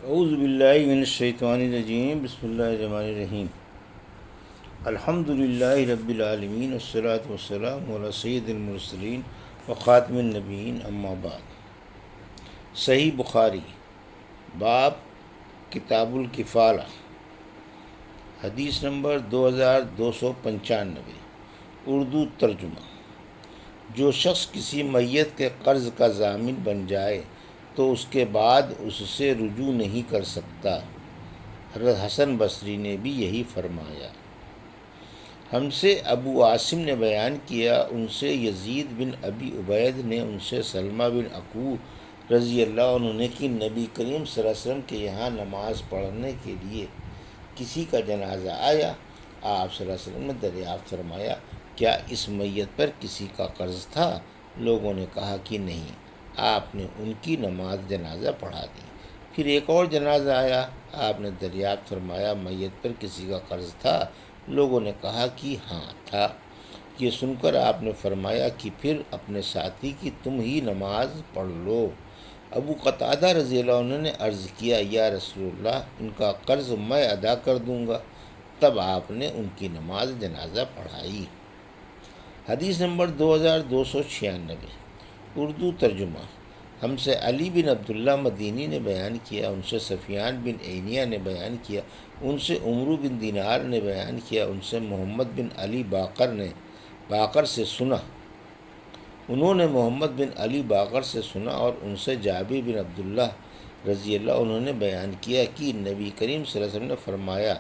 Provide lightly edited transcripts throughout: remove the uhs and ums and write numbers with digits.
اعوذ باللہ من الشیطان الرجیم، بسم اللہ الرحمن الرحیم۔ الحمد للہ رب العالمین، والصلاة والسلام علی سید المرسلین وخاتم النبیین، اما بعد۔ صحیح بخاری، باب کتاب الکفالہ، حدیث نمبر 2295، اردو ترجمہ۔ جو شخص کسی میت کے قرض کا ضامن بن جائے تو اس کے بعد اس سے رجوع نہیں کر سکتا۔ حضرت حسن بصری نے بھی یہی فرمایا۔ ہم سے ابو عاصم نے بیان کیا، ان سے یزید بن ابی عبید نے، ان سے سلمہ بن عقوع رضی اللہ عنہ نے کہ نبی کریم صلی اللہ علیہ وسلم کے یہاں نماز پڑھنے کے لیے کسی کا جنازہ آیا۔ آپ صلی اللہ علیہ وسلم نے دریافت فرمایا، کیا اس میت پر کسی کا قرض تھا؟ لوگوں نے کہا کہ نہیں۔ آپ نے ان کی نماز جنازہ پڑھا دی۔ پھر ایک اور جنازہ آیا۔ آپ نے دریافت فرمایا، میت پر کسی کا قرض تھا؟ لوگوں نے کہا کہ ہاں تھا۔ یہ سن کر آپ نے فرمایا کہ پھر اپنے ساتھی کی تم ہی نماز پڑھ لو۔ ابو قتادہ رضی اللہ عنہ نے عرض کیا، یا رسول اللہ، ان کا قرض میں ادا کر دوں گا۔ تب آپ نے ان کی نماز جنازہ پڑھائی۔ حدیث نمبر 2296، اردو ترجمہ۔ ہم سے علی بن عبداللہ مدینی نے بیان کیا، ان سے سفیان بن عینیہ نے بیان کیا، ان سے عمرو بن دینار نے بیان کیا، ان سے محمد بن علی باقر سے سنا، انہوں نے محمد بن علی باقر سے سنا، اور ان سے جابر بن عبداللہ رضی اللہ عنہ نے بیان کیا کہ نبی کریم صلی اللہ علیہ وسلم نے فرمایا،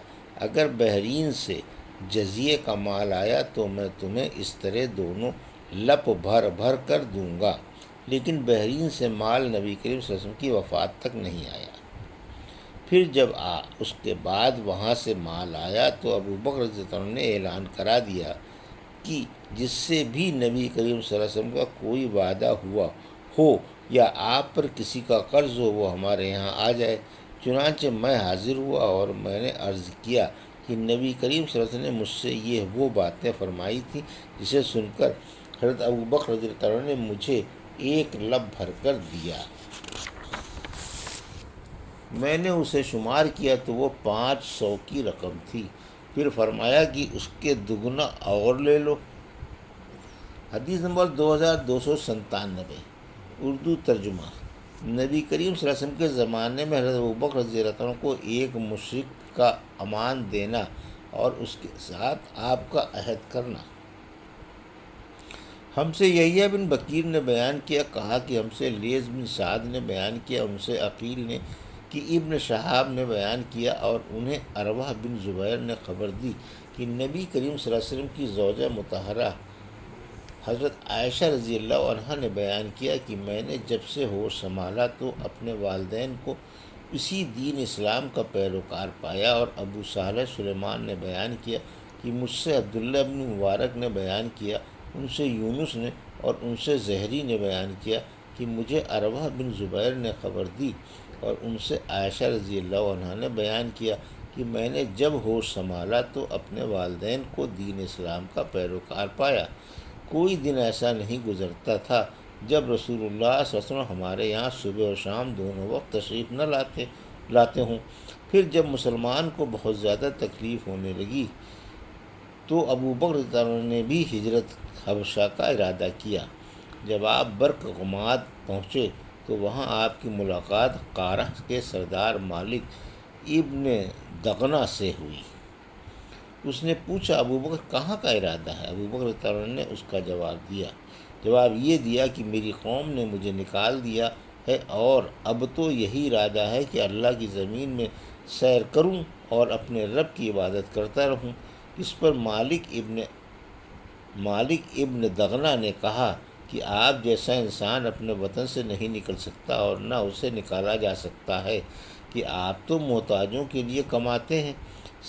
اگر بحرین سے جزیے کا مال آیا تو میں تمہیں اس طرح دونوں لپ بھر بھر کر دوں گا، لیکن بحرین سے مال نبی کریم صلی اللہ علیہ وسلم کی وفات تک نہیں آیا۔ پھر جب اس کے بعد وہاں سے مال آیا تو ابو بکر رضی اللہ عنہ نے اعلان کرا دیا کہ جس سے بھی نبی کریم صلی اللہ علیہ وسلم کا کوئی وعدہ ہوا ہو یا آپ پر کسی کا قرض ہو، وہ ہمارے یہاں آ جائے۔ چنانچہ میں حاضر ہوا اور میں نے عرض کیا کہ نبی کریم صلی اللہ علیہ وسلم نے مجھ سے یہ وہ باتیں فرمائی تھیں جسے سن کر حضرت ابو بکر رضی اللہ عنہ نے مجھے ایک لب بھر کر دیا۔ میں نے اسے شمار کیا تو وہ 500 کی رقم تھی۔ پھر فرمایا کہ اس کے دگنا اور لے لو۔ حدیث نمبر 2297، اردو ترجمہ۔ نبی کریم صلی اللہ علیہ وسلم کے زمانے میں حضرت ابوبکر رضی اللہ عنہ کو ایک مشرک کا امان دینا اور اس کے ساتھ آپ کا عہد کرنا۔ ہم سے یحییٰ بن بکیر نے بیان کیا، کہا کہ ہم سے لیث بن سعد نے بیان کیا، ان سے عقیل نے کہ ابن شہاب نے بیان کیا، اور انہیں عروہ بن زبیر نے خبر دی کہ نبی کریم صلی اللہ علیہ وسلم کی زوجہ مطہرہ حضرت عائشہ رضی اللہ عنہا نے بیان کیا کہ میں نے جب سے ہوش سنبھالا تو اپنے والدین کو اسی دین اسلام کا پیروکار پایا۔ اور ابو صالح سلیمان نے بیان کیا کہ مجھ سے عبداللہ بن مبارک نے بیان کیا، ان سے یونس نے، اور ان سے زہری نے بیان کیا کہ مجھے عروہ بن زبیر نے خبر دی، اور ان سے عائشہ رضی اللہ عنہا نے بیان کیا کہ میں نے جب ہوش سنبھالا تو اپنے والدین کو دین اسلام کا پیروکار پایا۔ کوئی دن ایسا نہیں گزرتا تھا جب رسول اللہ صلی اللہ علیہ وسلم ہمارے یہاں صبح و شام دونوں وقت تشریف نہ لاتے ہوں۔ پھر جب مسلمان کو بہت زیادہ تکلیف ہونے لگی تو ابو بکر رضی اللہ عنہ نے بھی ہجرت حبشہ کا ارادہ کیا۔ جب آپ برق غماد پہنچے تو وہاں آپ کی ملاقات قارہ کے سردار مالک ابن دغنہ سے ہوئی۔ اس نے پوچھا، ابو بکر کہاں کا ارادہ ہے؟ ابو بکر رضی اللہ عنہ نے اس کا جواب یہ دیا کہ میری قوم نے مجھے نکال دیا ہے، اور اب تو یہی ارادہ ہے کہ اللہ کی زمین میں سیر کروں اور اپنے رب کی عبادت کرتا رہوں۔ اس پر مالک ابن دغنہ نے کہا کہ آپ جیسا انسان اپنے وطن سے نہیں نکل سکتا اور نہ اسے نکالا جا سکتا ہے، کہ آپ تو محتاجوں کے لیے کماتے ہیں،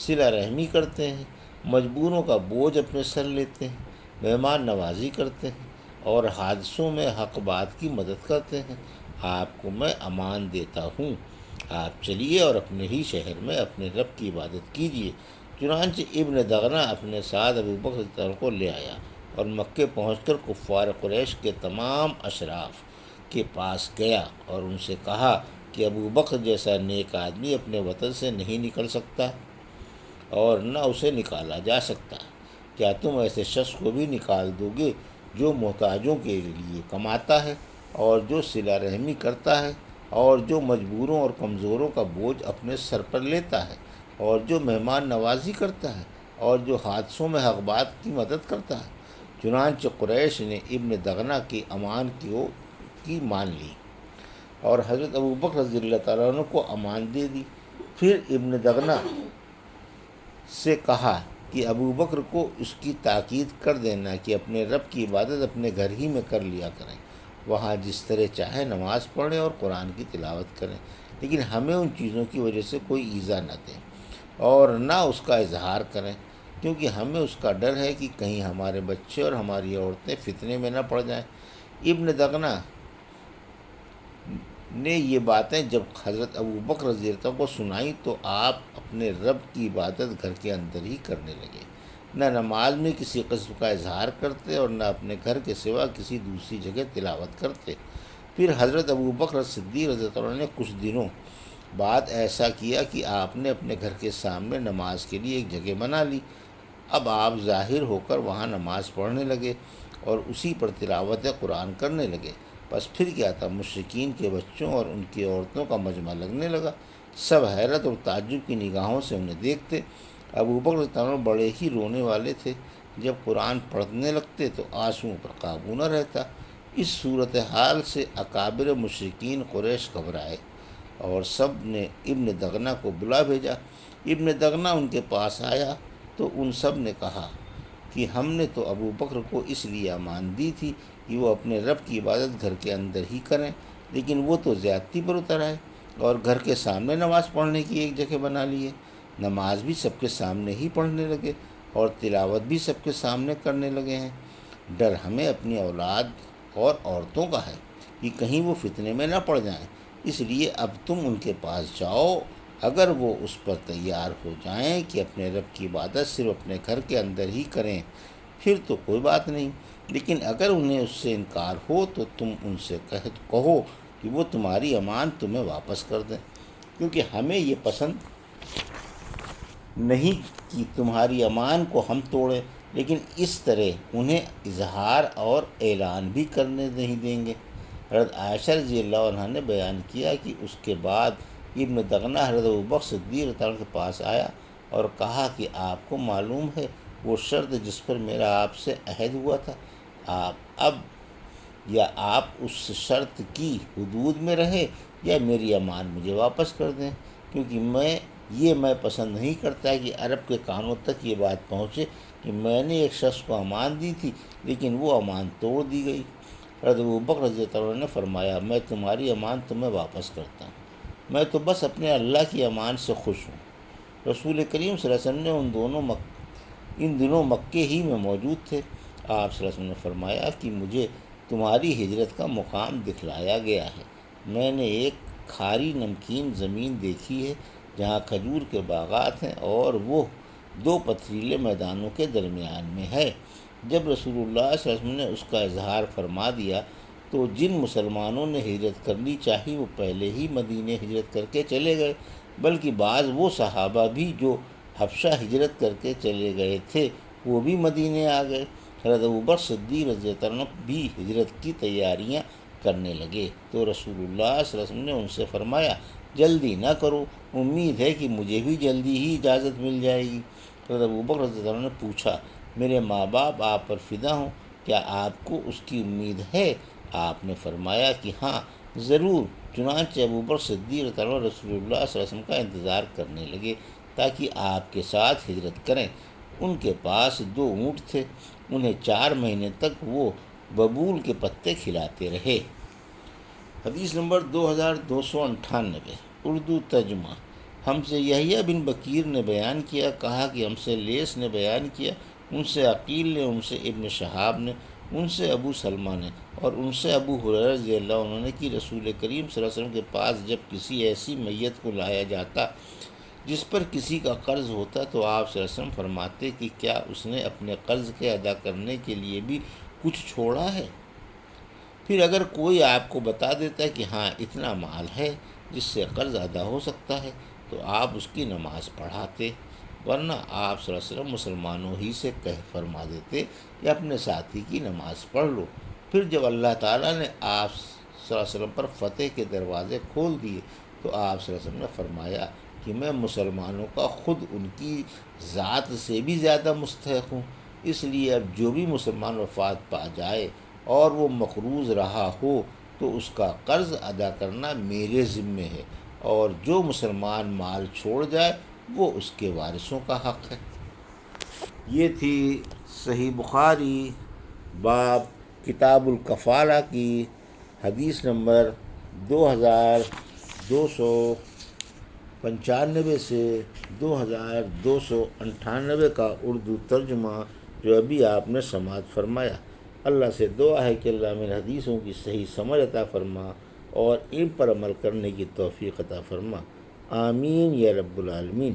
صلہ رحمی کرتے ہیں، مجبوروں کا بوجھ اپنے سر لیتے ہیں، مہمان نوازی کرتے ہیں، اور حادثوں میں حق بات کی مدد کرتے ہیں۔ آپ کو میں امان دیتا ہوں، آپ چلیے اور اپنے ہی شہر میں اپنے رب کی عبادت کیجیے۔ چنانچہ ابن دغنہ اپنے ساتھ ابو بکر رضی اللہ عنہ کو لے آیا، اور مکے پہنچ کر کفار قریش کے تمام اشراف کے پاس گیا اور ان سے کہا، کہ ابو بکر جیسا نیک آدمی اپنے وطن سے نہیں نکل سکتا اور نہ اسے نکالا جا سکتا۔ کیا تم ایسے شخص کو بھی نکال دو گے جو محتاجوں کے لیے کماتا ہے اور جو صلہ رحمی کرتا ہے اور جو مجبوروں اور کمزوروں کا بوجھ اپنے سر پر لیتا ہے اور جو مہمان نوازی کرتا ہے اور جو حادثوں میں حق بات کی مدد کرتا ہے؟ چنانچہ قریش نے ابن دغنہ کی امان کی مان لی اور حضرت ابو بکر رضی اللہ تعالیٰ عنہ کو امان دے دی۔ پھر ابن دغنہ سے کہا کہ ابو بکر کو اس کی تاکید کر دینا کہ اپنے رب کی عبادت اپنے گھر ہی میں کر لیا کریں، وہاں جس طرح چاہے نماز پڑھیں اور قرآن کی تلاوت کریں، لیکن ہمیں ان چیزوں کی وجہ سے کوئی ایذا نہ دیں اور نہ اس کا اظہار کریں، کیونکہ ہمیں اس کا ڈر ہے کہ کہیں ہمارے بچے اور ہماری عورتیں فتنے میں نہ پڑ جائیں۔ ابن دغنہ نے یہ باتیں جب حضرت ابو بکر رضی اللہ عنہ کو سنائیں تو آپ اپنے رب کی عبادت گھر کے اندر ہی کرنے لگے، نہ نماز میں کسی قسم کا اظہار کرتے اور نہ اپنے گھر کے سوا کسی دوسری جگہ تلاوت کرتے۔ پھر حضرت ابو بکر صدیق رضی اللہ عنہ نے کچھ دنوں بعد ایسا کیا کہ آپ نے اپنے گھر کے سامنے نماز کے لیے ایک جگہ بنا لی۔ اب آپ ظاہر ہو کر وہاں نماز پڑھنے لگے اور اسی پر تلاوت قرآن کرنے لگے۔ بس پھر کیا تھا، مشرکین کے بچوں اور ان کی عورتوں کا مجمع لگنے لگا، سب حیرت اور تعجب کی نگاہوں سے انہیں دیکھتے۔ ابو بکر رضی اللہ عنہ بڑے ہی رونے والے تھے، جب قرآن پڑھنے لگتے تو آنسوؤں پر قابو نہ رہتا۔ اس صورتحال سے اکابر مشرکین قریش گھبرائے اور سب نے ابن دغنہ کو بلا بھیجا۔ ابن دغنہ ان کے پاس آیا تو ان سب نے کہا کہ ہم نے تو ابو بکر کو اس لیے امان دی تھی کہ وہ اپنے رب کی عبادت گھر کے اندر ہی کریں، لیکن وہ تو زیادتی پر اتر آئے اور گھر کے سامنے نماز پڑھنے کی ایک جگہ بنا لیے۔ نماز بھی سب کے سامنے ہی پڑھنے لگے اور تلاوت بھی سب کے سامنے کرنے لگے ہیں۔ ڈر ہمیں اپنی اولاد اور عورتوں کا ہے کہ کہیں وہ فتنے میں نہ پڑ جائیں، اس لیے اب تم ان کے پاس جاؤ، اگر وہ اس پر تیار ہو جائیں کہ اپنے رب کی عبادت صرف اپنے گھر کے اندر ہی کریں پھر تو کوئی بات نہیں، لیکن اگر انہیں اس سے انکار ہو تو تم ان سے کہو کہ وہ تمہاری امان تمہیں واپس کر دیں، کیونکہ ہمیں یہ پسند نہیں کہ تمہاری امان کو ہم توڑیں، لیکن اس طرح انہیں اظہار اور اعلان بھی کرنے نہیں دیں گے۔ حضرت عائشہ رضی اللہ عنہ نے بیان کیا کہ اس کے بعد ابن دغنہ حضرت ابو بکر صدیق رضی اللہ عنہ کے پاس آیا اور کہا کہ آپ کو معلوم ہے وہ شرط جس پر میرا آپ سے عہد ہوا تھا، آپ اس شرط کی حدود میں رہے یا میری امان مجھے واپس کر دیں، کیونکہ میں پسند نہیں کرتا کہ عرب کے کانوں تک یہ بات پہنچے کہ میں نے ایک شخص کو امان دی تھی لیکن وہ امان توڑ دی گئی۔ حضرت ابو بکر رضی اللہ عنہ نے فرمایا، میں تمہاری امان تمہیں واپس کرتا ہوں، میں تو بس اپنے اللہ کی امان سے خوش ہوں۔ رسول کریم صلی اللہ علیہ وسلم نے ان دنوں مکے ہی میں موجود تھے۔ آپ صلی اللہ علیہ وسلم نے فرمایا کہ مجھے تمہاری ہجرت کا مقام دکھلایا گیا ہے، میں نے ایک کھاری نمکین زمین دیکھی ہے جہاں کھجور کے باغات ہیں اور وہ دو پتھریلے میدانوں کے درمیان میں ہے۔ جب رسول اللہ صلی اللہ علیہ وسلم نے اس کا اظہار فرما دیا تو جن مسلمانوں نے ہجرت کرنی چاہی وہ پہلے ہی مدینے ہجرت کر کے چلے گئے، بلکہ بعض وہ صحابہ بھی جو حبشہ ہجرت کر کے چلے گئے تھے وہ بھی مدینے آ گئے۔ حضرت ابوبکر صدیق رضی اللہ عنہ بھی ہجرت کی تیاریاں کرنے لگے تو رسول اللہ صلی اللہ علیہ وسلم نے ان سے فرمایا، جلدی نہ کرو، امید ہے کہ مجھے بھی جلدی ہی اجازت مل جائے گی۔ حضرت ابوبکر رضی اللہ عنہ نے پوچھا، میرے ماں باپ آپ پر فدا ہوں، کیا آپ کو اس کی امید ہے؟ آپ نے فرمایا کہ ہاں ضرور۔ چنانچہ ابوبکر صدیق رضی اللہ عنہ رسول اللہ صلی اللہ علیہ وسلم کا انتظار کرنے لگے تاکہ آپ کے ساتھ ہجرت کریں۔ ان کے پاس 2 اونٹ تھے، انہیں 4 مہینے تک وہ ببول کے پتے کھلاتے رہے۔ حدیث نمبر 2298، اردو ترجمہ۔ ہم سے یحییٰ بن بکیر نے بیان کیا، کہا کہ ہم سے لیث نے بیان کیا، ان سے عقیل نے، ان سے ابن شہاب نے، ان سے ابو سلمہ نے اور ان سے ابو ہریرہ رضی اللہ عنہ نے کہ رسول کریم صلی اللہ علیہ وسلم کے پاس جب کسی ایسی میت کو لایا جاتا جس پر کسی کا قرض ہوتا تو آپ صلی اللہ علیہ وسلم فرماتے کہ کیا اس نے اپنے قرض کے ادا کرنے کے لیے بھی کچھ چھوڑا ہے؟ پھر اگر کوئی آپ کو بتا دیتا کہ ہاں اتنا مال ہے، جس سے قرض ادا ہو سکتا ہے تو آپ اس کی نماز پڑھاتے، ورنہ آپ صلی اللہ علیہ وسلم مسلمانوں ہی سے فرما دیتے کہ اپنے ساتھی کی نماز پڑھ لو۔ پھر جب اللہ تعالیٰ نے آپ صلی اللہ علیہ وسلم پر فتح کے دروازے کھول دیے تو آپ صلی اللہ علیہ وسلم نے فرمایا کہ میں مسلمانوں کا خود ان کی ذات سے بھی زیادہ مستحق ہوں، اس لیے اب جو بھی مسلمان وفات پا جائے اور وہ مقروض رہا ہو تو اس کا قرض ادا کرنا میرے ذمے ہے، اور جو مسلمان مال چھوڑ جائے وہ اس کے وارثوں کا حق ہے۔ یہ تھی صحیح بخاری باب کتاب الکفالہ کی حدیث نمبر 2295 سے 2298 کا اردو ترجمہ جو ابھی آپ نے سماعت فرمایا۔ اللہ سے دعا ہے کہ اللہ میرے حدیثوں کی صحیح سمجھ عطا فرما اور ان پر عمل کرنے کی توفیق عطا فرما، آمین یا رب العالمین۔